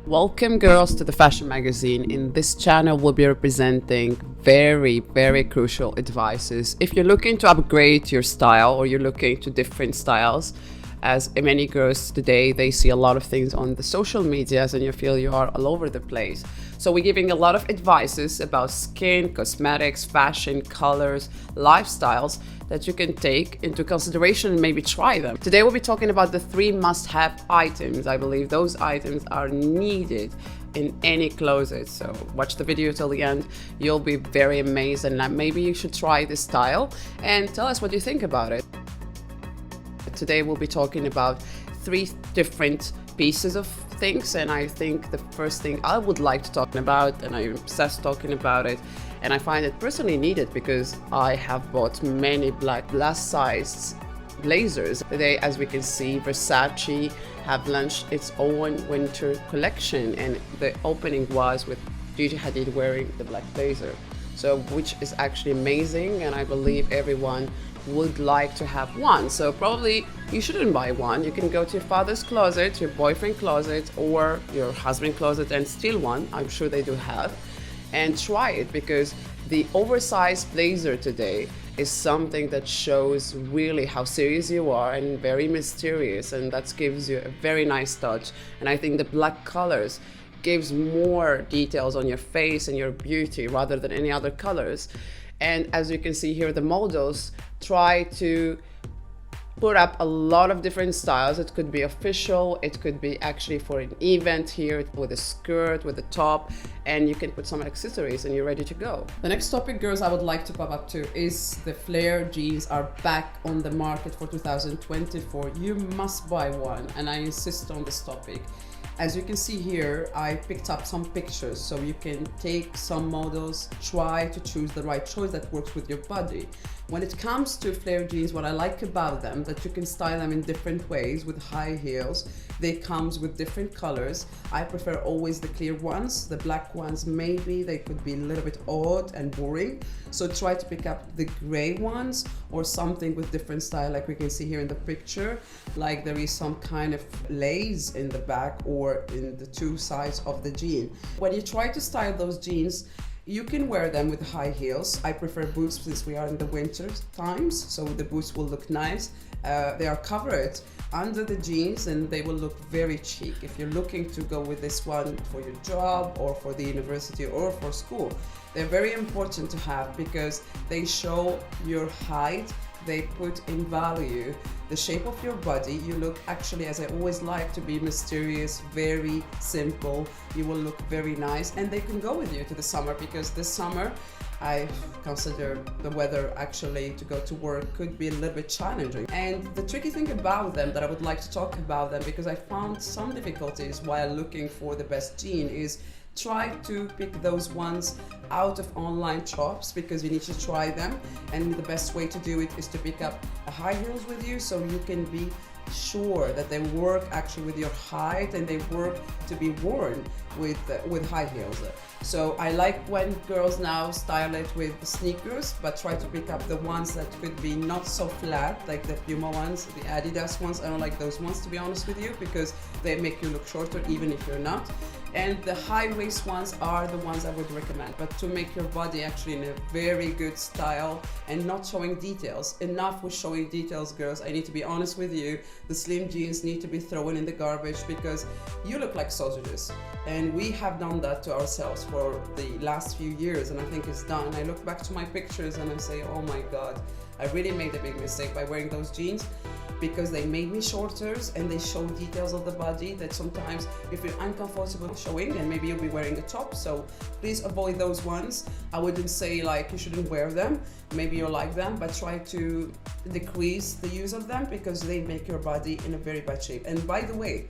Welcome girls to the fashion magazine. In this channel we'll be representing very crucial advices if you're looking to upgrade your style or you're looking to different styles. As many girls today, they see a lot of things on the social medias and you feel you are all over the place. So we're giving a lot of advices about skin, cosmetics, fashion, colors, lifestyles that you can take into consideration and maybe try them. Today we'll be talking about the 3 must-have items. I believe those items are needed in any closet. So watch the video till the end. You'll be very amazed and maybe you should try this style and tell us what you think about it. Today we'll be talking about 3 different pieces of things, and I think the first thing I would like to talk about, and I'm obsessed talking about it, and I find it personally needed because I have bought many black plus-sized blazers. Today, as we can see, Versace have launched its own winter collection, and the opening was with Gigi Hadid wearing the black blazer, so which is actually amazing, and I believe everyone would like to have one. So probably you shouldn't buy one. You can go to your father's closet, your boyfriend closet, or your husband closet and steal one. I'm sure they do have, and try it, because the oversized blazer today is something that shows really how serious you are and very mysterious, and that gives you a very nice touch. And I think the black colors gives more details on your face and your beauty rather than any other colors. And as you can see here, the models try to put up a lot of different styles. It could be official, it could be actually for an event here with a skirt, with a top, and you can put some accessories and you're ready to go. The next topic, girls, I would like to pop up to is the flare jeans are back on the market for 2024. You must buy one, and I insist on this topic. As you can see here, I picked up some pictures so you can take some models, try to choose the right choice that works with your body. When it comes to flare jeans, what I like about them, that you can style them in different ways with high heels. They comes with different colors. I prefer always the clear ones. The black ones, maybe they could be a little bit odd and boring. So try to pick up the gray ones or something with different style, like we can see here in the picture. Like there is some kind of lace in the back or in the 2 sides of the jean. When you try to style those jeans, you can wear them with high heels. I prefer boots since we are in the winter times, so the boots will look nice. They are covered under the jeans and they will look very chic. If you're looking to go with this one for your job or for the university or for school, they're very important to have because they show your height. They put in value the shape of your body. You look, actually, as I always like to be mysterious, very simple. You will look very nice, and they can go with you to the summer, because this summer I consider the weather actually to go to work could be a little bit challenging. And the tricky thing about them that I would like to talk about them, because I found some difficulties while looking for the best jean, is try to pick those ones out of online shops, because you need to try them, and the best way to do it is to pick up a high heels with you so you can be sure that they work actually with your height and they work to be worn with high heels. So I like when girls now style it with sneakers, but try to pick up the ones that could be not so flat, like the Puma ones, the Adidas ones. I don't like those ones, to be honest with you, because they make you look shorter even if you're not. And the high waist ones are the ones I would recommend, but to make your body actually in a very good style and not showing details. Enough with showing details, girls. I need to be honest with you. The slim jeans need to be thrown in the garbage because you look like sausages. And we have done that to ourselves for the last few years, and I think it's done. I look back to my pictures and I say, oh my God, I really made a big mistake by wearing those jeans, because they made me shorter and they show details of the body that sometimes you feel uncomfortable showing, and maybe you'll be wearing a top. So please avoid those ones. I wouldn't say like you shouldn't wear them. Maybe you like them, but try to decrease the use of them because they make your body in a very bad shape. And by the way,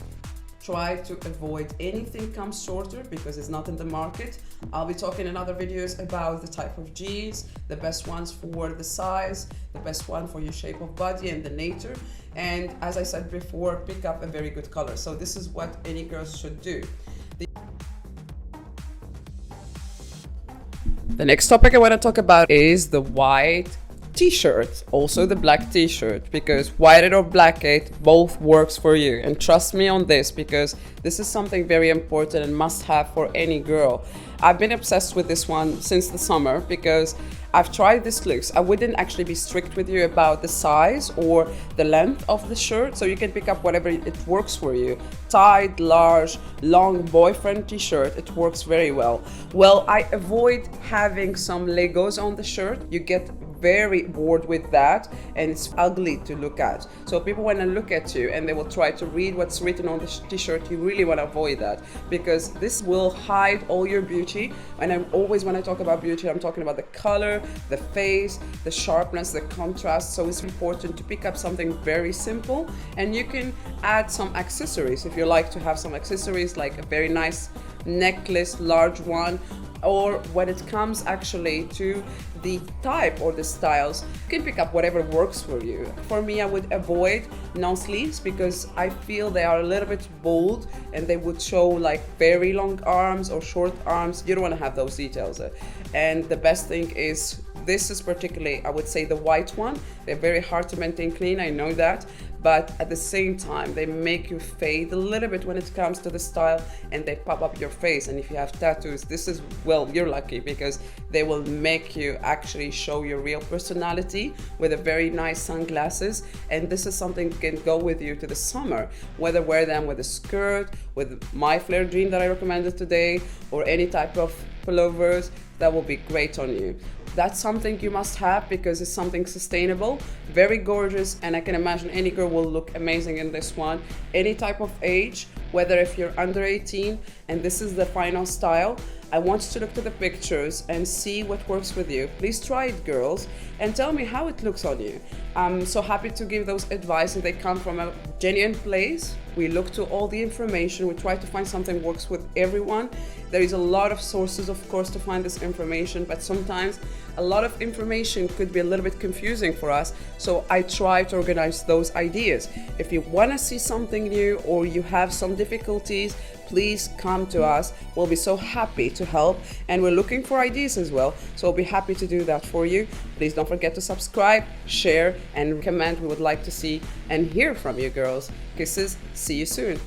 try to avoid anything comes shorter because it's not in the market. I'll be talking in other videos about the type of jeans, the best ones for the size, the best one for your shape of body and the nature. And as I said before, pick up a very good color. So this is what any girls should do. The next topic I want to talk about is the white T-shirt, also the black t-shirt, because white it or black it, both works for you. And trust me on this, because this is something very important and must have for any girl. I've been obsessed with this one since the summer because I've tried this looks. I wouldn't actually be strict with you about the size or the length of the shirt, so you can pick up whatever it works for you. Tight, large, long boyfriend t-shirt, it works very well. Well, I avoid having some Legos on the shirt. You get very bored with that and it's ugly to look at. So people want to look at you and they will try to read what's written on the t-shirt. You really want to avoid that because this will hide all your beauty. And I'm always, when I talk about beauty, I'm talking about the color, the face, the sharpness, the contrast. So it's important to pick up something very simple, and you can add some accessories if you like to have some accessories, like a very nice necklace, large one. Or when it comes actually to the type or the styles, you can pick up whatever works for you. For me, I would avoid no sleeves because I feel they are a little bit bold and they would show like very long arms or short arms. You don't want to have those details. And the best thing is, this is particularly, I would say, the white one. They're very hard to maintain clean, I know that, but at the same time they make you fade a little bit when it comes to the style, and they pop up your face. And if you have tattoos, this is, well, you're lucky because they will make you actually show your real personality with a very nice sunglasses. And this is something that can go with you to the summer, whether wear them with a skirt, with my flare jean that I recommended today, or any type of pullovers, that will be great on you. That's something you must have because it's something sustainable, very gorgeous, and I can imagine any girl will look amazing in this one. Any type of age, whether if you're under 18 and this is the final style, I want you to look to the pictures and see what works with you. Please try it, girls, and tell me how it looks on you. I'm so happy to give those advice, and they come from a genuine place. We look to all the information. We try to find something that works with everyone. There is a lot of sources, of course, to find this information, but sometimes a lot of information could be a little bit confusing for us. So I try to organize those ideas. If you want to see something new or you have some difficulties, please come to us. We'll be so happy to help, and we're looking for ideas as well. So we'll be happy to do that for you. Please don't forget to subscribe, share, and comment. We would like to see and hear from you, girls. Kisses. See you soon.